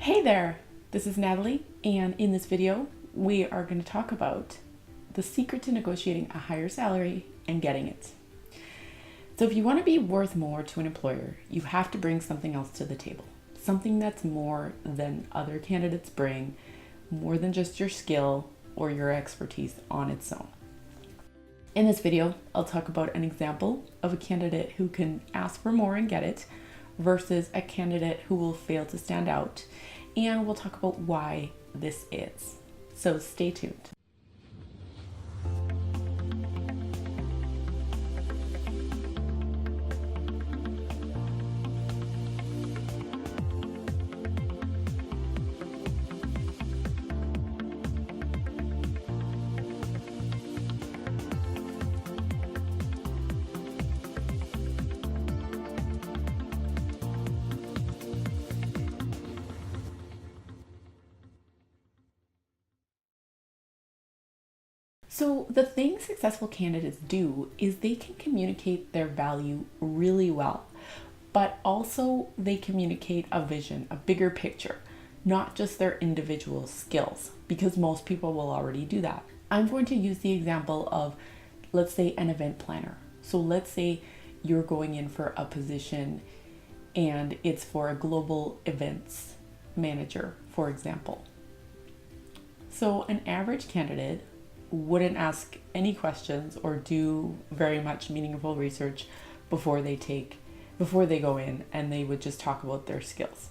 Hey there, this is Natalie, and in this video, we are going to talk about the secret to negotiating a higher salary and getting it. So if you want to be worth more to an employer, you have to bring something else to the table. Something that's more than other candidates bring, more than just your skill or your expertise on its own. In this video, I'll talk about an example of a candidate who can ask for more and get it versus a candidate who will fail to stand out. And we'll talk about why this is. So stay tuned. So the thing successful candidates do is they can communicate their value really well, but also they communicate a vision, a bigger picture, not just their individual skills, because most people will already do that. I'm going to use the example of, let's say, an event planner. So let's say you're going in for a position and it's for a global events manager, for example. So an average candidate wouldn't ask any questions or do very much meaningful research before they go in, and they would just talk about their skills.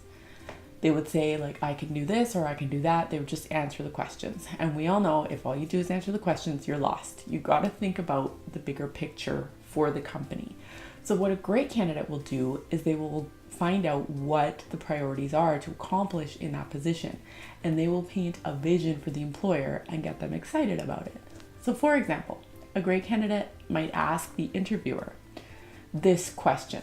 They would say, like, I can do this or I can do that. They would just answer the questions. And we all know if all you do is answer the questions, you're lost. You got to think about the bigger picture for the company. So what a great candidate will do is they will find out what the priorities are to accomplish in that position, and they will paint a vision for the employer and get them excited about it. So for example, a great candidate might ask the interviewer this question: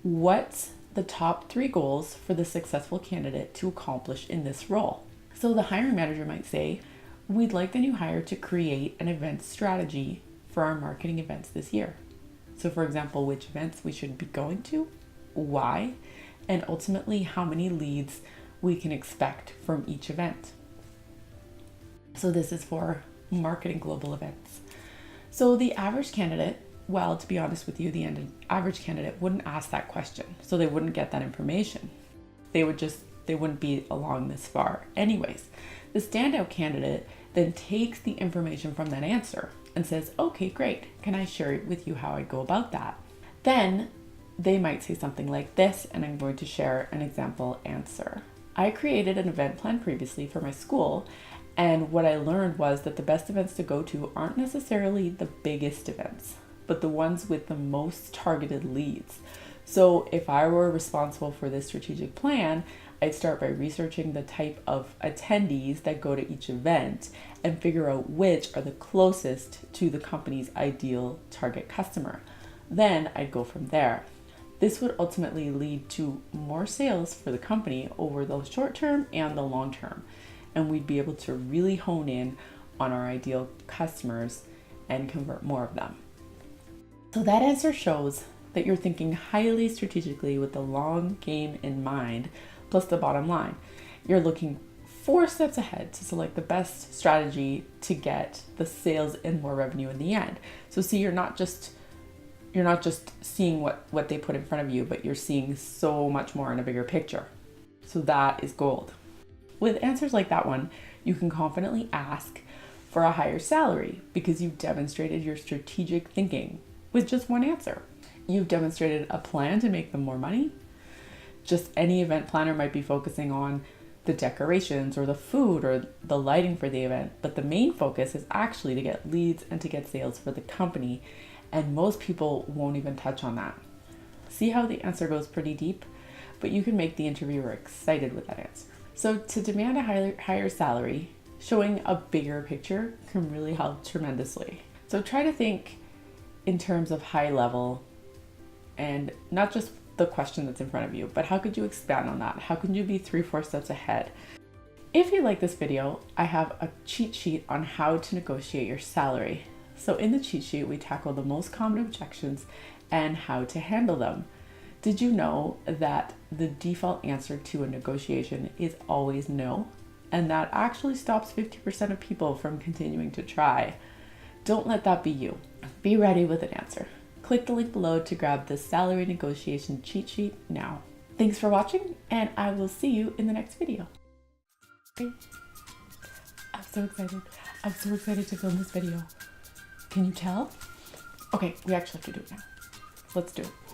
what's the top 3 goals for the successful candidate to accomplish in this role? So the hiring manager might say, we'd like the new hire to create an event strategy for our marketing events this year. So for example, which events we should be going to, why, and ultimately how many leads we can expect from each event. So this is for marketing global events. So the average candidate, well, to be honest with you, the average candidate wouldn't ask that question. So they wouldn't get that information. They wouldn't be along this far anyways. The standout candidate then takes the information from that answer and says, okay, great. Can I share with you how I go about that? Then they might say something like this, and I'm going to share an example answer. I created an event plan previously for my school, and what I learned was that the best events to go to aren't necessarily the biggest events, but the ones with the most targeted leads. So if I were responsible for this strategic plan, I'd start by researching the type of attendees that go to each event and figure out which are the closest to the company's ideal target customer. Then I'd go from there. This would ultimately lead to more sales for the company over the short term and the long term. And we'd be able to really hone in on our ideal customers and convert more of them. So that answer shows that you're thinking highly strategically with the long game in mind, plus the bottom line. You're looking 4 steps ahead to select the best strategy to get the sales and more revenue in the end. So see, you're not just seeing what they put in front of you, but you're seeing so much more in a bigger picture. So that is gold. With answers like that one, you can confidently ask for a higher salary because you've demonstrated your strategic thinking with just one answer. You've demonstrated a plan to make them more money. Just any event planner might be focusing on the decorations or the food or the lighting for the event, but the main focus is actually to get leads and to get sales for the company. And most people won't even touch on that. See how the answer goes pretty deep, but you can make the interviewer excited with that answer. So to demand a higher salary, showing a bigger picture can really help tremendously. So try to think in terms of high level and not just the question that's in front of you, but how could you expand on that? How can you be 3-4 steps ahead? If you like this video, I have a cheat sheet on how to negotiate your salary. So in the cheat sheet, we tackle the most common objections and how to handle them. Did you know that the default answer to a negotiation is always no? And that actually stops 50% of people from continuing to try. Don't let that be you. Be ready with an answer. Click the link below to grab the salary negotiation cheat sheet now. Thanks for watching, and I will see you in the next video. I'm so excited. I'm so excited to film this video. Can you tell? Okay, we actually have to do it now. Let's do it.